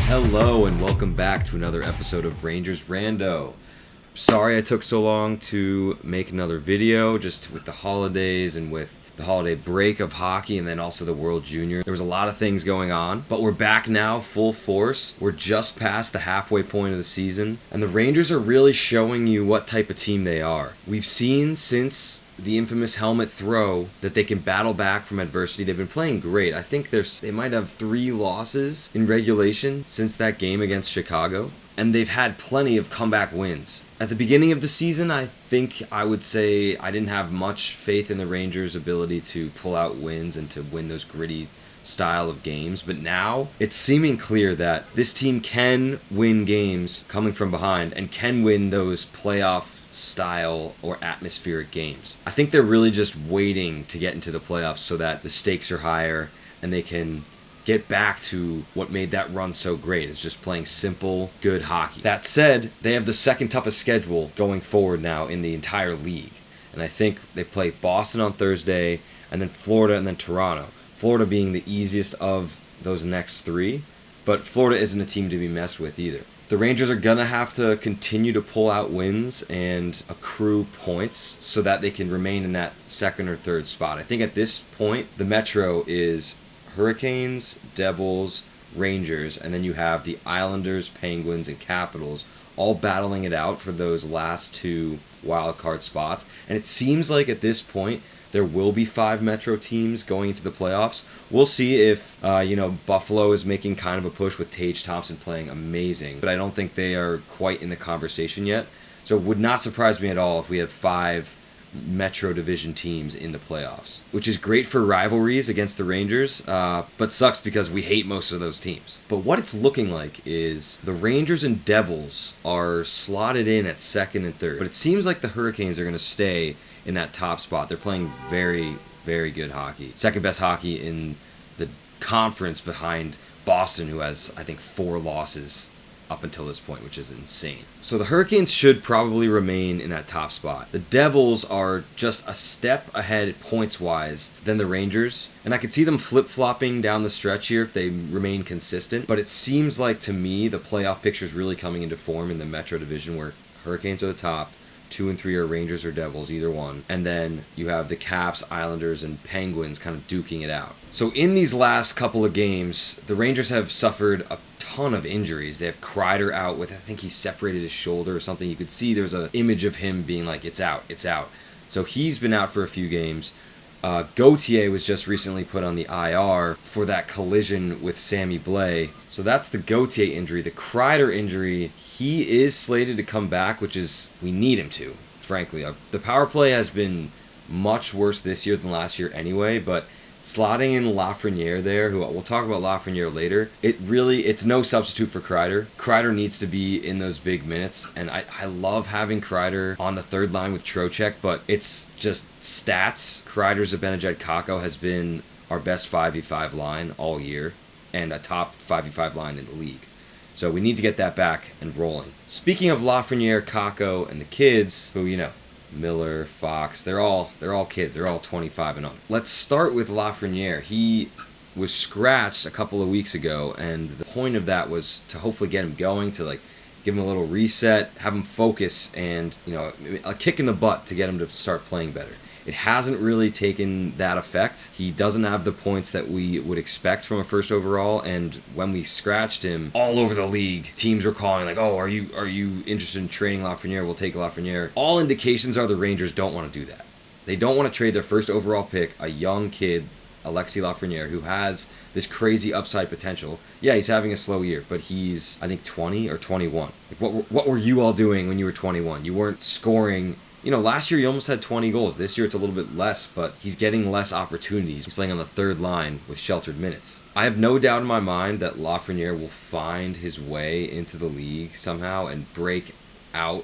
Hello and welcome back to another episode of Rangers Rando. Sorry I took so long to make another video, just with the holidays and with the holiday break of hockey and then also the World Junior. There was a lot of things going on, but we're back now full force. We're just past the halfway point of the season, and the Rangers are really showing you what type of team they are. We've seen since the infamous helmet throw that they can battle back from adversity. They've been playing great. I think they might have 3 losses in regulation since that game against Chicago, and they've had plenty of comeback wins. At the beginning of the season, I think I would say I didn't have much faith in the Rangers' ability to pull out wins and to win those gritty style of games, but now it's seeming clear that this team can win games coming from behind and can win those playoff style or atmospheric games. I think they're really just waiting to get into the playoffs so that the stakes are higher and they can get back to what made that run so great. It's just playing simple, good hockey. That said, they have the second toughest schedule going forward now in the entire league. And I think they play Boston on Thursday, and then Florida, and then Toronto. Florida being the easiest of those next 3, but Florida isn't a team to be messed with either. The Rangers are going to have to continue to pull out wins and accrue points so that they can remain in that second or third spot. I think at this point, the Metro is Hurricanes, Devils, Rangers, and then you have the Islanders, Penguins, and Capitals all battling it out for those last 2 wild card spots. And it seems like at this point, there will be 5 Metro teams going into the playoffs. We'll see if, Buffalo is making kind of a push with Tage Thompson playing amazing, but I don't think they are quite in the conversation yet. So it would not surprise me at all if we have 5 Metro Division teams in the playoffs, which is great for rivalries against the Rangers, but sucks because we hate most of those teams. But what it's looking like is the Rangers and Devils are slotted in at second and third, but it seems like the Hurricanes are going to stay in that top spot. They're playing very, very good hockey. Second best hockey in the conference behind Boston, who has, I think, 4 losses up until this point, which is insane. So the Hurricanes should probably remain in that top spot. The Devils are just a step ahead points-wise than the Rangers, and I could see them flip-flopping down the stretch here if they remain consistent, but it seems like, to me, the playoff picture is really coming into form in the Metro Division, where Hurricanes are the top, 2 and 3 are Rangers or Devils, either one. And then you have the Caps, Islanders, and Penguins kind of duking it out. So in these last couple of games, the Rangers have suffered a ton of injuries. They have Kreider out with, I think he separated his shoulder or something. You could see there's an image of him being like, it's out, it's out. So he's been out for a few games. Gauthier was just recently put on the IR for that collision with Sammy Blais. So that's the Gauthier injury. The Kreider injury, he is slated to come back, which is, we need him to, frankly. The power play has been much worse this year than last year anyway, but slotting in Lafreniere there, who we'll talk about Lafreniere later, it's no substitute for Kreider. Kreider needs to be in those big minutes, and I love having Kreider on the third line with Trocheck, but it's just stats. Kreider Zibanejad Kakko has been our best 5v5 line all year, and a top 5v5 line in the league. So we need to get that back and rolling. Speaking of Lafreniere, Kakko, and the kids, who, Miller, Fox, they're all kids. They're all 25 and up. Let's start with Lafreniere. He was scratched a couple of weeks ago, and the point of that was to hopefully get him going, to give him a little reset, have him focus, and a kick in the butt to get him to start playing better. It hasn't really taken that effect. He doesn't have the points that we would expect from a first overall, and when we scratched him all over the league, teams were calling like, oh, are you interested in trading Lafreniere? We'll take Lafreniere. All indications are the Rangers don't want to do that. They don't want to trade their first overall pick, a young kid, Alexis Lafreniere, who has this crazy upside potential. Yeah, he's having a slow year, but he's, I think, 20 or 21. What were you all doing when you were 21? You weren't scoring. Last year he almost had 20 goals. This year it's a little bit less, but he's getting less opportunities. He's playing on the third line with sheltered minutes. I have no doubt in my mind that Lafreniere will find his way into the league somehow and break out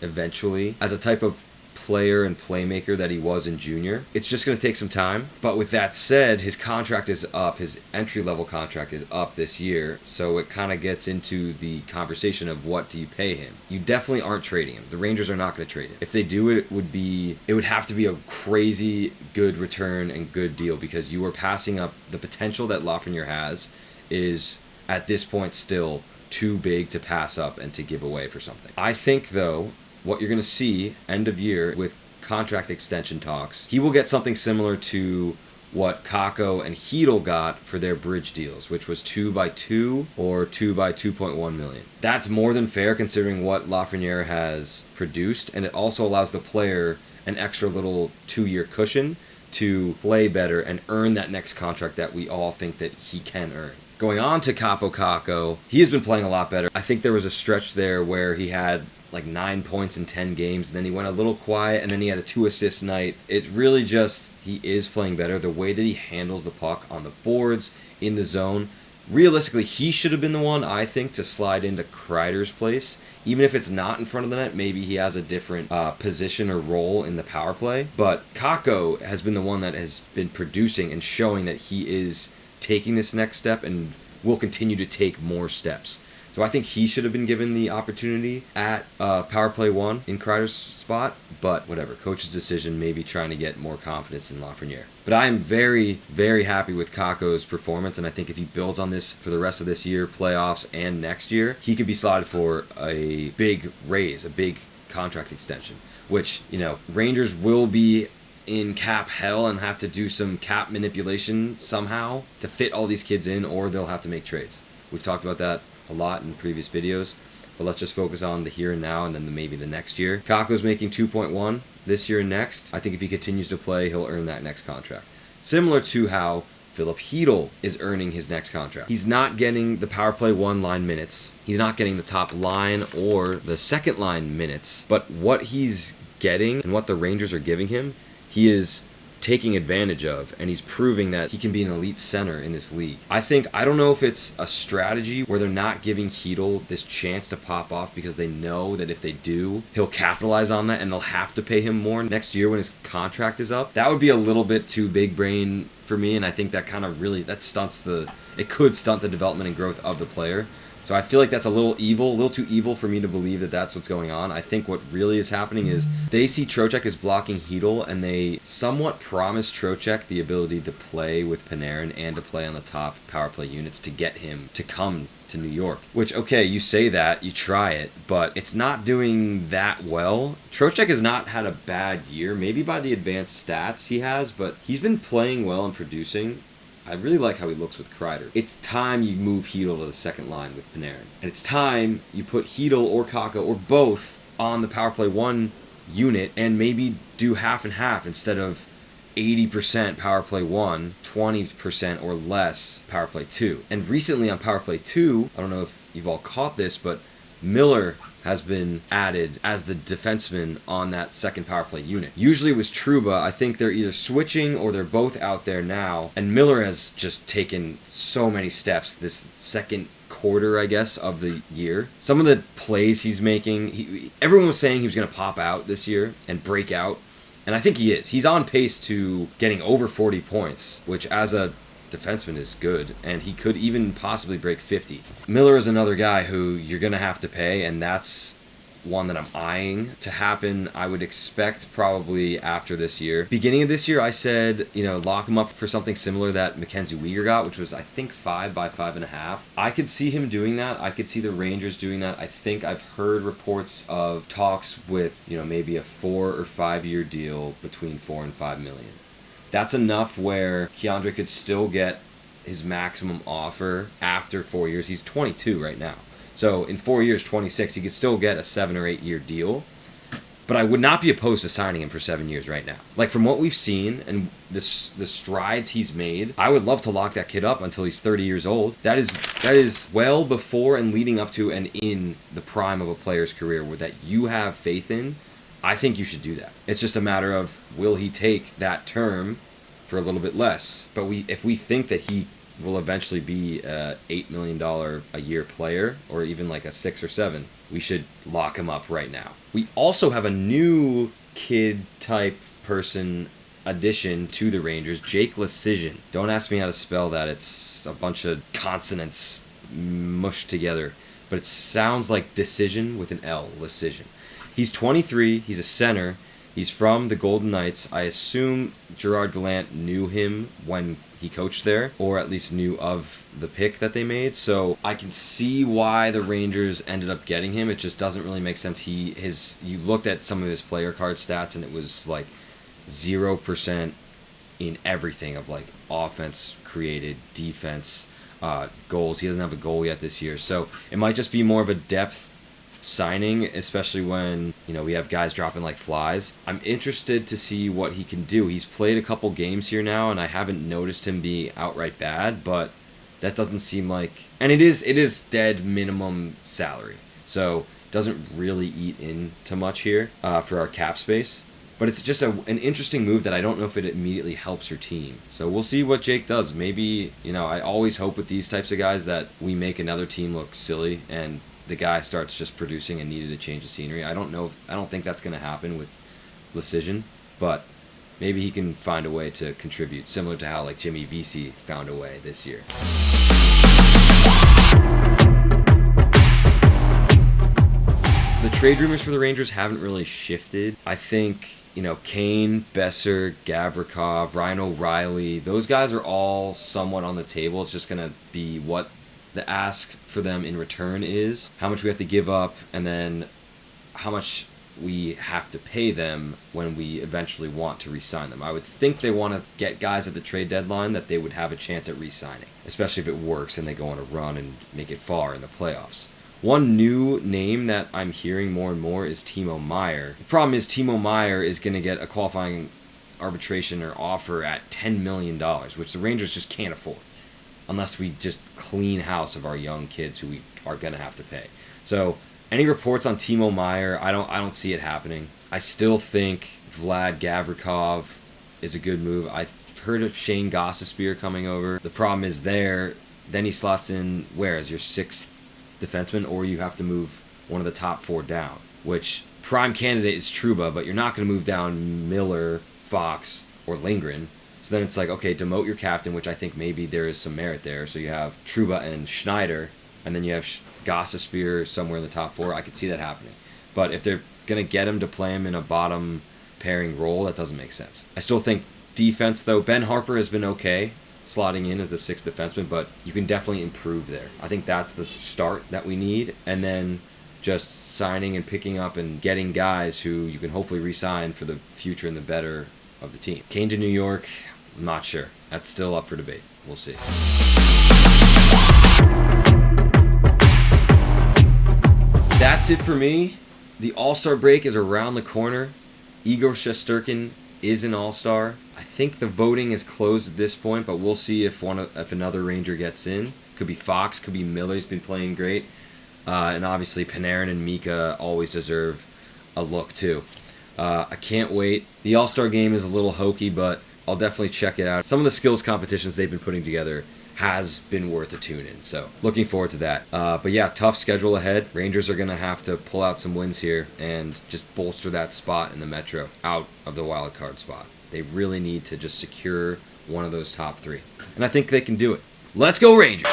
eventually as a type of player and playmaker that he was in junior. It's just going to take some time. But with that said, his contract is up. His entry-level contract is up this year. So it kind of gets into the conversation of what do you pay him. You definitely aren't trading him. The Rangers are not going to trade him. If they do it, it would have to be a crazy good return and good deal, because you are passing up the potential that Lafreniere has is at this point still too big to pass up and to give away for something. I think, though, what you're going to see end of year with contract extension talks, he will get something similar to what Kakko and Hedel got for their bridge deals, which was 2x2 or 2x2.1 million. That's more than fair considering what Lafreniere has produced, and it also allows the player an extra little 2-year cushion to play better and earn that next contract that we all think that he can earn. Going on to Kaapo Kakko, he has been playing a lot better. I think there was a stretch there where he had like 9 points in 10 games, and then he went a little quiet, and then he had a 2-assist night. It's really just, he is playing better. The way that he handles the puck on the boards, in the zone, realistically, he should have been the one, I think, to slide into Kreider's place. Even if it's not in front of the net, maybe he has a different position or role in the power play. But Kakko has been the one that has been producing and showing that he is taking this next step and will continue to take more steps. So I think he should have been given the opportunity at Power Play 1 in Kreider's spot, but whatever, coach's decision, maybe trying to get more confidence in Lafreniere. But I am very, very happy with Kakko's performance, and I think if he builds on this for the rest of this year, playoffs, and next year, he could be slotted for a big raise, a big contract extension, which, you know, Rangers will be in cap hell and have to do some cap manipulation somehow to fit all these kids in, or they'll have to make trades. We've talked about that a lot in previous videos, but let's just focus on the here and now and then maybe the next year. Kakko's making 2.1 this year and next. I think if he continues to play, he'll earn that next contract. Similar to how Philip Hedel is earning his next contract. He's not getting the Power Play 1 line minutes. He's not getting the top line or the second line minutes, but what he's getting and what the Rangers are giving him, he is taking advantage of, and he's proving that he can be an elite center in this league. I don't know if it's a strategy where they're not giving Hedel this chance to pop off because they know that if they do, he'll capitalize on that and they'll have to pay him more next year when his contract is up. That would be a little bit too big brain for me, and I think that kind of really, it could stunt the development and growth of the player. So I feel like that's a little too evil for me to believe that that's what's going on. I think what really is happening is they see Trocheck as blocking Hedel, and they somewhat promise Trocheck the ability to play with Panarin and to play on the top power play units to get him to come to New York. Which, okay, you say that, you try it, but it's not doing that well. Trocheck has not had a bad year, maybe by the advanced stats he has, but he's been playing well and producing. I really like how he looks with Kreider. It's time you move Hedel to the second line with Panarin. And it's time you put Hedel or Kakko or both on the Power Play 1 unit and maybe do half and half instead of 80% Power Play 1, 20% or less Power Play 2. And recently on Power Play 2, I don't know if you've all caught this, but Miller has been added as the defenseman on that second power play unit. Usually it was Trouba. I think they're either switching or they're both out there now. And Miller has just taken so many steps this second quarter, I guess, of the year. Some of the plays he's making, everyone was saying he was going to pop out this year and break out. And I think he is. He's on pace to getting over 40 points, which as a defenseman is good, and he could even possibly break 50. Miller is another guy who you're going to have to pay, and that's one that I'm eyeing to happen. I would expect probably after this year. Beginning of this year, I said, lock him up for something similar that Mackenzie Weegar got, which was, I think, 5 by 5.5. I could see him doing that. I could see the Rangers doing that. I think I've heard reports of talks with, maybe a 4 or 5 year deal between 4 and 5 million. That's enough where K'Andre could still get his maximum offer after 4 years. He's 22 right now. So in 4 years, 26, he could still get a 7 or 8 year deal. But I would not be opposed to signing him for 7 years right now. Like from what we've seen and the strides he's made, I would love to lock that kid up until he's 30 years old. That is well before and leading up to and in the prime of a player's career where that you have faith in. I think you should do that. It's just a matter of, will he take that term for a little bit less? But if we think that he will eventually be a $8 million a year player, or even like a 6 or 7, we should lock him up right now. We also have a new kid type person addition to the Rangers, Jake Lecision. Don't ask me how to spell that. It's a bunch of consonants mushed together, but it sounds like decision with an L, Lecision. He's 23. He's a center. He's from the Golden Knights. I assume Gerard Gallant knew him when he coached there, or at least knew of the pick that they made. So I can see why the Rangers ended up getting him. It just doesn't really make sense. You looked at some of his player card stats, and it was like 0% in everything of like offense created, defense, goals. He doesn't have a goal yet this year, so it might just be more of a depth signing, especially when, you know, we have guys dropping like flies. I'm interested to see what he can do. He's played a couple games here now, and I haven't noticed him be outright bad, but that doesn't seem like, and it is dead minimum salary, so it doesn't really eat into much here for our cap space. But it's just an interesting move that I don't know if it immediately helps your team. So we'll see what Jake does. Maybe, you know, I always hope with these types of guys that we make another team look silly and the guy starts just producing and needed to change the scenery. I don't think that's going to happen with Decision, but maybe he can find a way to contribute, similar to how like Jimmy Vesey found a way this year. The trade rumors for the Rangers haven't really shifted. I think, you know, Kane, Besser, Gavrikov, Ryan O'Reilly, those guys are all somewhat on the table. It's just going to be what the ask for them in return is, how much we have to give up, and then how much we have to pay them when we eventually want to re-sign them. I would think they want to get guys at the trade deadline that they would have a chance at re-signing, especially if it works and they go on a run and make it far in the playoffs. One new name that I'm hearing more and more is Timo Meier. The problem is Timo Meier is going to get a qualifying arbitration or offer at $10 million, which the Rangers just can't afford, unless we just clean house of our young kids who we are going to have to pay. So any reports on Timo Meier, I don't see it happening. I still think Vlad Gavrikov is a good move. I've heard of Shane Gostisbehere coming over. The problem is then he slots in where as your sixth defenseman, or you have to move one of the top four down, which prime candidate is Trouba, but you're not going to move down Miller, Fox, or Lindgren. So then it's like, okay, demote your captain, which I think maybe there is some merit there. So you have Trouba and Schneider, and then you have Gostisbehere somewhere in the top four. I could see that happening. But if they're going to get him to play him in a bottom pairing role, that doesn't make sense. I still think defense, though, Ben Harper has been okay slotting in as the sixth defenseman, but you can definitely improve there. I think that's the start that we need, and then just signing and picking up and getting guys who you can hopefully re-sign for the future and the better of the team. Kane to New York, I'm not sure. That's still up for debate. We'll see. That's it for me. The All-Star break is around the corner. Igor Shesterkin is an All-Star. I think the voting is closed at this point, but we'll see if another Ranger gets in. Could be Fox, could be Miller. He's been playing great. And obviously Panarin and Mika always deserve a look too. I can't wait. The All-Star game is a little hokey, but I'll definitely check it out. Some of the skills competitions they've been putting together has been worth a tune in, so looking forward to that. But yeah, tough schedule ahead. Rangers are going to have to pull out some wins here and just bolster that spot in the Metro out of the wild card spot. They really need to just secure one of those top three, and I think they can do it. Let's go Rangers!